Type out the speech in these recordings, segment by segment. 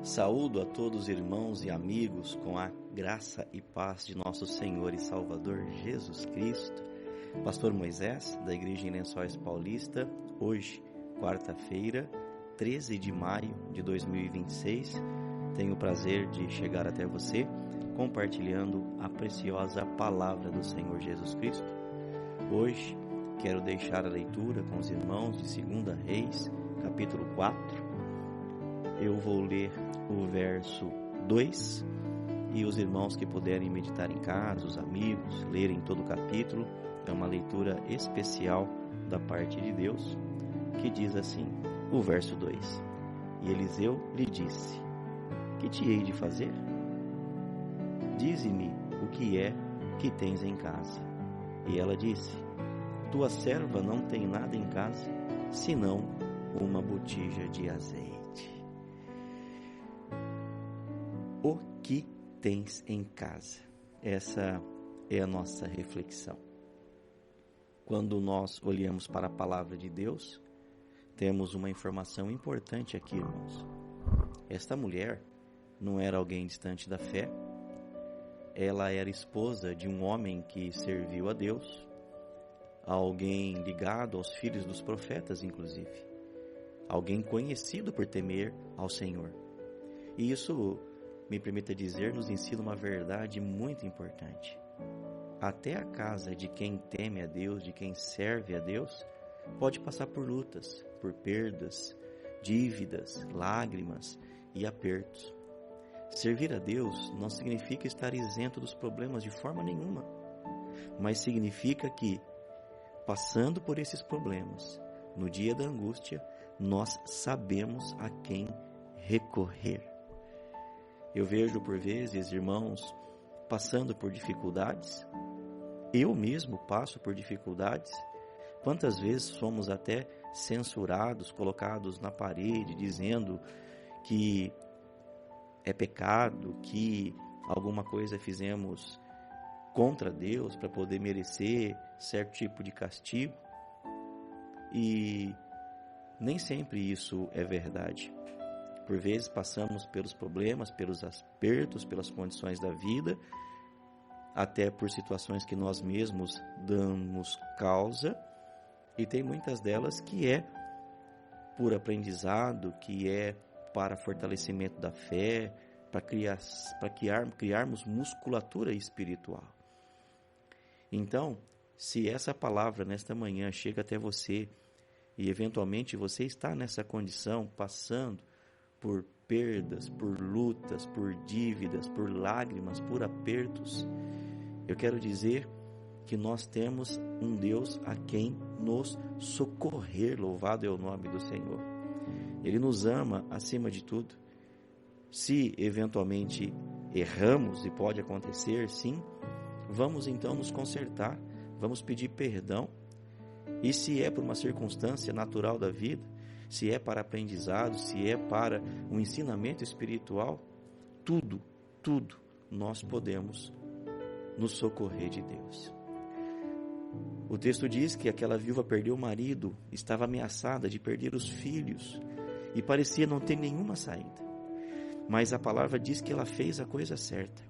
Saúdo a todos os irmãos e amigos com a graça e paz de nosso Senhor e Salvador Jesus Cristo. Pastor Moisés, da Igreja em Lençóis Paulista, hoje, quarta-feira, 13 de maio de 2026, tenho o prazer de chegar até você compartilhando a preciosa palavra do Senhor Jesus Cristo. Hoje, quero deixar a leitura com os irmãos de 2 Reis, capítulo 4. Eu vou ler o verso 2 e os irmãos que puderem meditar em casa, os amigos, lerem todo o capítulo. É uma leitura especial da parte de Deus, que diz assim, o verso 2. E Eliseu lhe disse: que te hei de fazer? Dize-me o que é que tens em casa. E ela disse: tua serva não tem nada em casa, senão uma botija de azeite. O que tens em casa? Essa é a nossa reflexão. Quando nós olhamos para a palavra de Deus, temos uma informação importante aqui, irmãos. Esta mulher não era alguém distante da fé. Ela era esposa de um homem que serviu a Deus, alguém ligado aos filhos dos profetas, inclusive. Alguém conhecido por temer ao Senhor. E isso, me permita dizer, nos ensina uma verdade muito importante. Até a casa de quem teme a Deus, de quem serve a Deus, pode passar por lutas, por perdas, dívidas, lágrimas e apertos. Servir a Deus não significa estar isento dos problemas de forma nenhuma, mas significa que, passando por esses problemas, no dia da angústia, nós sabemos a quem recorrer. Eu vejo por vezes irmãos passando por dificuldades. Eu mesmo passo por dificuldades. Quantas vezes somos até censurados, colocados na parede, dizendo que é pecado, que alguma coisa fizemos contra Deus para poder merecer certo tipo de castigo. E nem sempre isso é verdade. Por vezes passamos pelos problemas, pelos apertos, pelas condições da vida, até por situações que nós mesmos damos causa, e tem muitas delas que é por aprendizado, que é para fortalecimento da fé, para criarmos musculatura espiritual. Então, se essa palavra nesta manhã chega até você, e eventualmente você está nessa condição, passando por perdas, por lutas, por dívidas, por lágrimas, por apertos, eu quero dizer que nós temos um Deus a quem nos socorrer. Louvado é o nome do Senhor. Ele nos ama acima de tudo. Se eventualmente erramos, e pode acontecer, sim, vamos então nos consertar, vamos pedir perdão. E se é por uma circunstância natural da vida, se é para aprendizado, se é para um ensinamento espiritual, tudo nós podemos nos socorrer de Deus. O texto diz que aquela viúva perdeu o marido, estava ameaçada de perder os filhos e parecia não ter nenhuma saída. Mas a palavra diz que ela fez a coisa certa.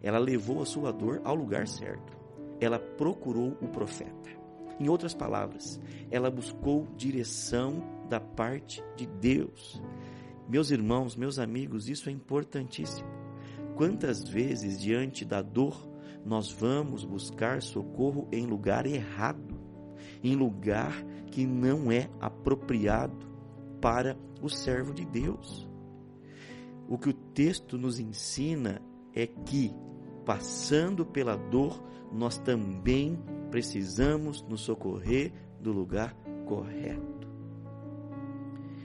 Ela levou a sua dor ao lugar certo. Ela procurou o profeta. Em outras palavras, ela buscou direção da parte de Deus. Meus irmãos, meus amigos, isso é importantíssimo. Quantas vezes diante da dor nós vamos buscar socorro em lugar errado, em lugar que não é apropriado para o servo de Deus? O que o texto nos ensina é que, passando pela dor, nós também precisamos nos socorrer do lugar correto.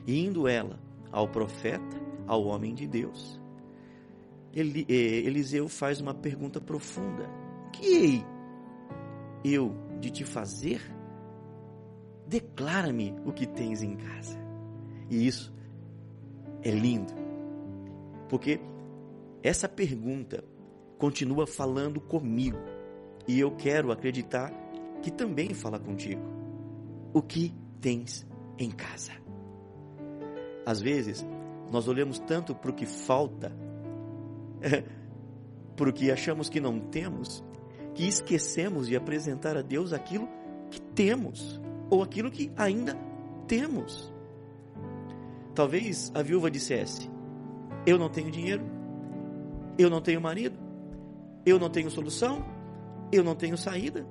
E indo ela ao profeta, ao homem de Deus, Eliseu faz uma pergunta profunda: que hei eu de te fazer? Declara-me o que tens em casa. E isso é lindo, porque essa pergunta continua falando comigo, e eu quero acreditar que também fala contigo. O que tens em casa? Às vezes, Nós olhamos tanto para o que falta, para o que achamos que não temos, que esquecemos de apresentar a Deus aquilo que temos, ou aquilo que ainda temos. Talvez a viúva dissesse: eu não tenho dinheiro, eu não tenho marido, eu não tenho solução, eu não tenho saída.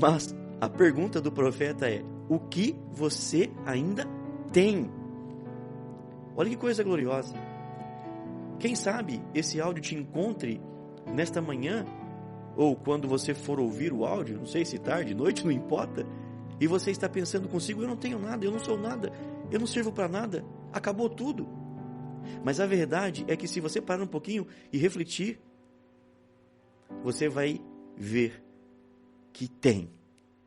Mas a pergunta do profeta é: o que você ainda tem? Olha que coisa gloriosa. Quem sabe esse áudio te encontre nesta manhã, ou quando você for ouvir o áudio, não sei se tarde, noite, não importa, e você está pensando consigo: eu não tenho nada, eu não sou nada, eu não sirvo para nada, acabou tudo. Mas a verdade é que se você parar um pouquinho e refletir, você vai ver que tem.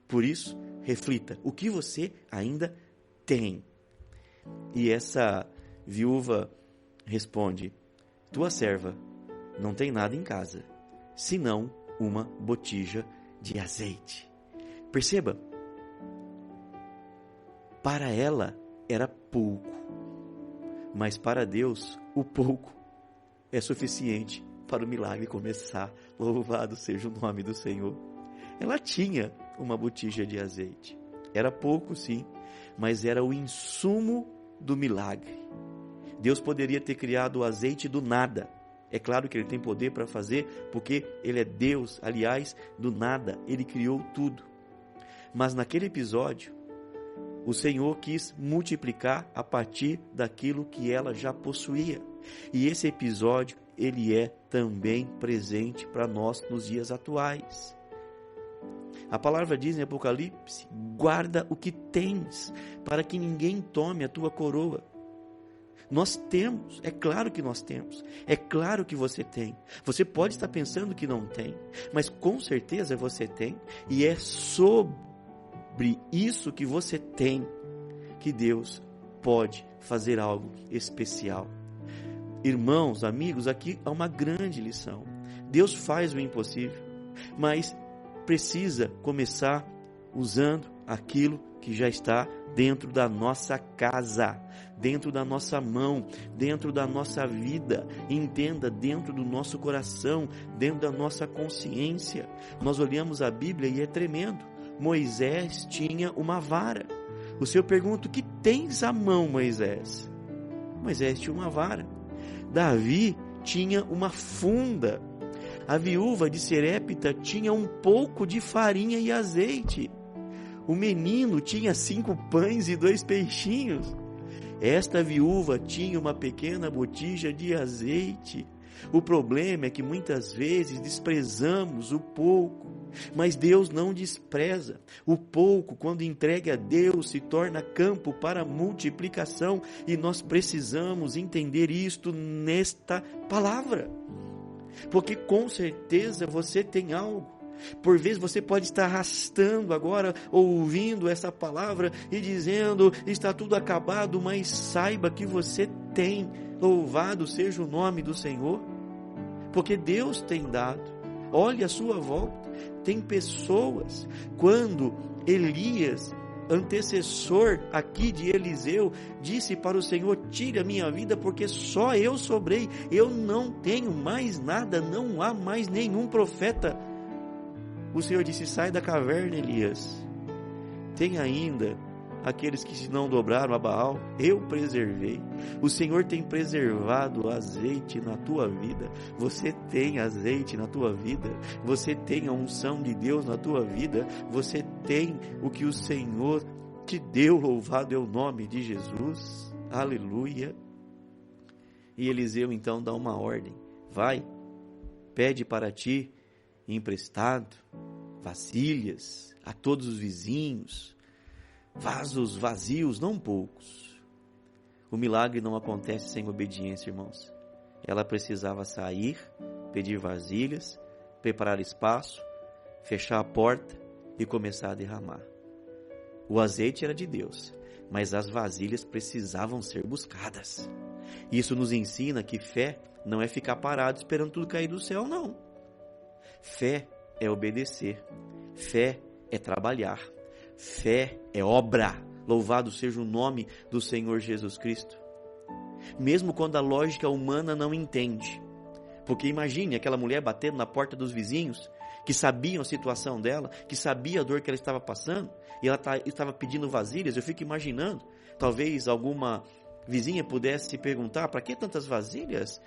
Por isso, reflita: o que você ainda tem? E essa viúva responde: tua serva não tem nada em casa, senão uma botija de azeite. Perceba, para ela era pouco, mas para Deus o pouco é suficiente para o milagre começar. Louvado seja o nome do Senhor. Ela tinha uma botija de azeite. Era pouco, sim, mas era o insumo do milagre. Deus poderia ter criado o azeite do nada. É claro que Ele tem poder para fazer, porque Ele é Deus. Aliás, do nada, Ele criou tudo. Mas naquele episódio, o Senhor quis multiplicar a partir daquilo que ela já possuía. E esse episódio, ele é também presente para nós nos dias atuais. A palavra diz em Apocalipse: guarda o que tens, para que ninguém tome a tua coroa. Nós temos, é claro que nós temos, é claro que você tem. Você pode estar pensando que não tem, mas com certeza você tem, e é sobre isso que você tem que Deus pode fazer algo especial. Irmãos, amigos, aqui há uma grande lição. Deus faz o impossível, mas precisa começar usando aquilo que já está dentro da nossa casa, dentro da nossa mão, dentro da nossa vida. Entenda, dentro do nosso coração, dentro da nossa consciência. Nós olhamos a Bíblia e é tremendo. Moisés tinha uma vara. O Senhor pergunta: o que tens à mão, Moisés? Moisés tinha uma vara. Davi tinha uma funda. A viúva de Serepta tinha um pouco de farinha e azeite. O menino tinha 5 pães e 2 peixinhos. Esta viúva tinha uma pequena botija de azeite. O problema é que muitas vezes desprezamos o pouco, mas Deus não despreza. O pouco, quando entregue a Deus, se torna campo para multiplicação, e nós precisamos entender isto nesta palavra, porque com certeza você tem algo. Por vezes você pode estar arrastando agora, ouvindo essa palavra e dizendo: está tudo acabado, mas saiba que você tem. Louvado seja o nome do Senhor, porque Deus tem dado. Olhe à sua volta, tem pessoas. Quando Elias, antecessor aqui de Eliseu, disse para o Senhor: tire a minha vida, porque só eu sobrei, eu não tenho mais nada, não há mais nenhum profeta. O Senhor disse: sai da caverna, Elias. Tem ainda aqueles que se não dobraram a Baal, eu preservei. O Senhor tem preservado azeite na tua vida. Você tem azeite na tua vida. Você tem a unção de Deus na tua vida. Você tem o que o Senhor te deu. Louvado é o nome de Jesus. Aleluia. E Eliseu então dá uma ordem: vai, pede para ti emprestado vasilhas a todos os vizinhos, vasos vazios, não poucos. O milagre não acontece sem obediência, irmãos. Ela precisava sair, pedir vasilhas, preparar espaço, fechar a porta e começar a derramar. O azeite era de Deus, mas as vasilhas precisavam ser buscadas. Isso nos ensina que fé não é ficar parado esperando tudo cair do céu, não. Fé é obedecer, fé é trabalhar, fé é obra. Louvado seja o nome do Senhor Jesus Cristo. mesmo quando a lógica humana não entende. Porque imagine aquela mulher batendo na porta dos vizinhos, que sabiam a situação dela, que sabia a dor que ela estava passando, e ela estava pedindo vasilhas. Eu fico imaginando, talvez alguma vizinha pudesse se perguntar, para que tantas vasilhas?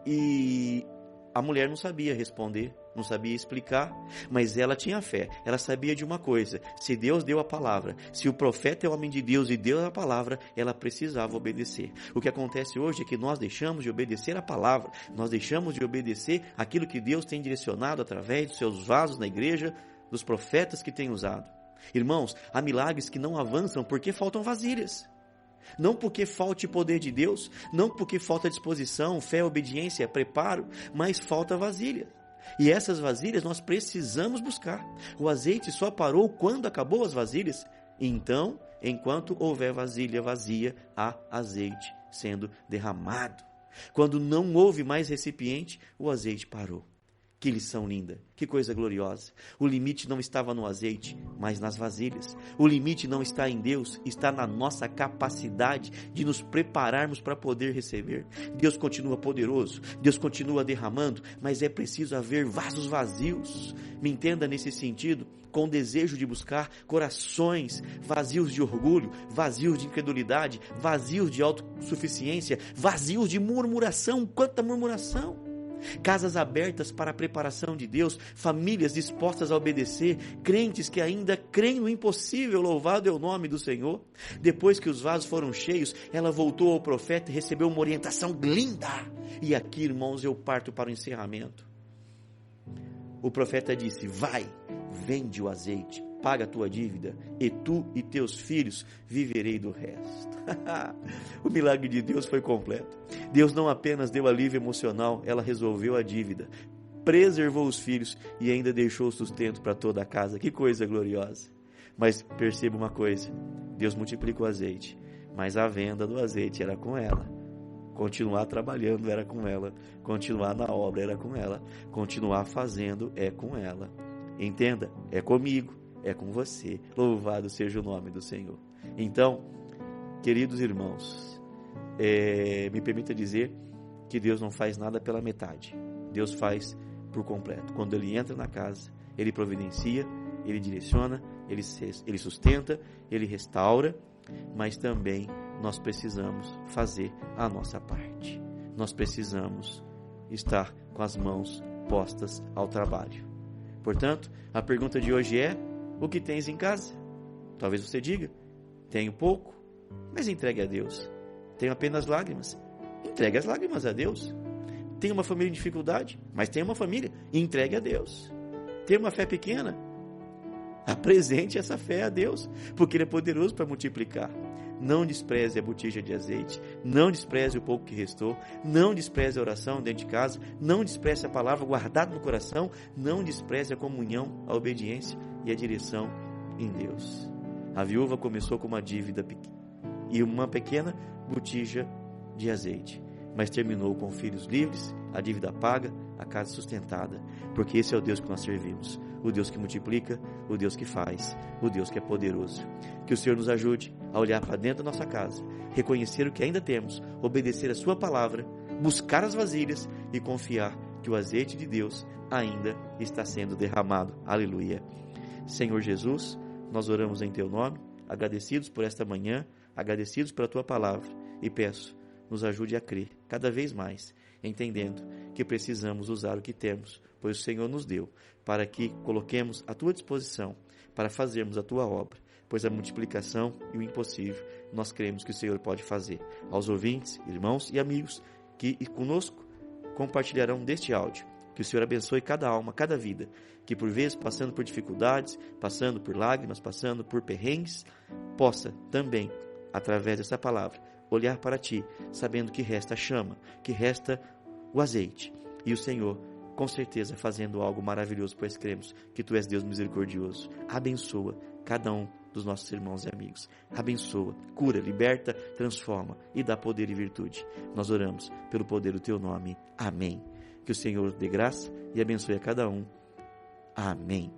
E a mulher não sabia responder, não sabia explicar, mas ela tinha fé. Ela sabia de uma coisa: se Deus deu a palavra, se o profeta é homem de Deus e deu a palavra, ela precisava obedecer. O que acontece hoje é que nós deixamos de obedecer a palavra, nós deixamos de obedecer aquilo que Deus tem direcionado através dos seus vasos na igreja, dos profetas que tem usado. Irmãos, há milagres que não avançam porque faltam vasilhas. Não porque falte poder de Deus, não porque falta disposição, fé, obediência, preparo, mas falta vasilha. E essas vasilhas nós precisamos buscar. O azeite só parou quando acabou as vasilhas. Então, enquanto houver vasilha vazia, há azeite sendo derramado. Quando não houve mais recipiente, o azeite parou. Que lição linda, que coisa gloriosa. O limite não estava no azeite, mas nas vasilhas. O limite não está em Deus, está na nossa capacidade de nos prepararmos para poder receber. Deus continua poderoso, Deus continua derramando, mas é preciso haver vasos vazios. Me entenda nesse sentido, com desejo de buscar corações vazios de orgulho, vazios de incredulidade, vazios de autossuficiência, vazios de murmuração. Quanta murmuração! Casas abertas para a preparação de Deus, famílias dispostas a obedecer, crentes que ainda creem no impossível. Louvado é o nome do Senhor. Depois que os vasos foram cheios, ela voltou ao profeta e recebeu uma orientação linda. E aqui, irmãos, eu parto para o encerramento. O profeta disse: vai, vende o azeite, paga a tua dívida, e tu e teus filhos viverei do resto. O milagre de Deus foi completo. Deus não apenas deu alívio emocional, ela resolveu a dívida, preservou os filhos e ainda deixou o sustento para toda a casa. Que coisa gloriosa! Mas perceba uma coisa: Deus multiplicou o azeite, mas a venda do azeite era com ela. Continuar trabalhando era com ela, continuar na obra era com ela, continuar fazendo é com ela. Entenda, é comigo, é com você. Louvado seja o nome do Senhor. Então, queridos irmãos, me permita dizer que Deus não faz nada pela metade. Deus faz por completo. Quando Ele entra na casa, Ele providencia, Ele direciona, Ele sustenta, Ele restaura, mas também nós precisamos fazer a nossa parte. Nós precisamos estar com as mãos postas ao trabalho. Portanto, a pergunta de hoje é: o que tens em casa? Talvez você diga: tenho pouco, mas entregue a Deus. Tenho apenas lágrimas. Entregue as lágrimas a Deus. Tenho uma família em dificuldade, mas tenho uma família. Entregue a Deus. Tenho uma fé pequena. Apresente essa fé a Deus, porque Ele é poderoso para multiplicar. Não despreze a botija de azeite, não despreze o pouco que restou, não despreze a oração dentro de casa, não despreze a palavra guardada no coração, não despreze a comunhão, a obediência e a direção em Deus. A viúva começou com uma dívida e uma pequena botija de azeite, mas terminou com filhos livres, a dívida paga, a casa sustentada, porque esse é o Deus que nós servimos, o Deus que multiplica, o Deus que faz, o Deus que é poderoso. Que o Senhor nos ajude a olhar para dentro da nossa casa, reconhecer o que ainda temos, obedecer a sua palavra, buscar as vasilhas e confiar que o azeite de Deus ainda está sendo derramado. Aleluia. Senhor Jesus, nós oramos em Teu nome, agradecidos por esta manhã, agradecidos pela Tua palavra, e peço, nos ajude a crer cada vez mais, entendendo que precisamos usar o que temos, pois o Senhor nos deu, para que coloquemos à Tua disposição, para fazermos a Tua obra, pois a multiplicação e o impossível nós cremos que o Senhor pode fazer. Aos ouvintes, irmãos e amigos que conosco compartilharão deste áudio, que o Senhor abençoe cada alma, cada vida, que por vezes passando por dificuldades, passando por lágrimas, passando por perrengues, possa também, através dessa palavra, olhar para Ti, sabendo que resta a chama, que resta o azeite, e o Senhor, com certeza, fazendo algo maravilhoso, pois cremos que Tu és Deus misericordioso. Abençoa cada um dos nossos irmãos e amigos. Abençoa, cura, liberta, transforma e dá poder e virtude. Nós oramos pelo poder do Teu nome. Amém. Que o Senhor dê graça e abençoe a cada um. Amém.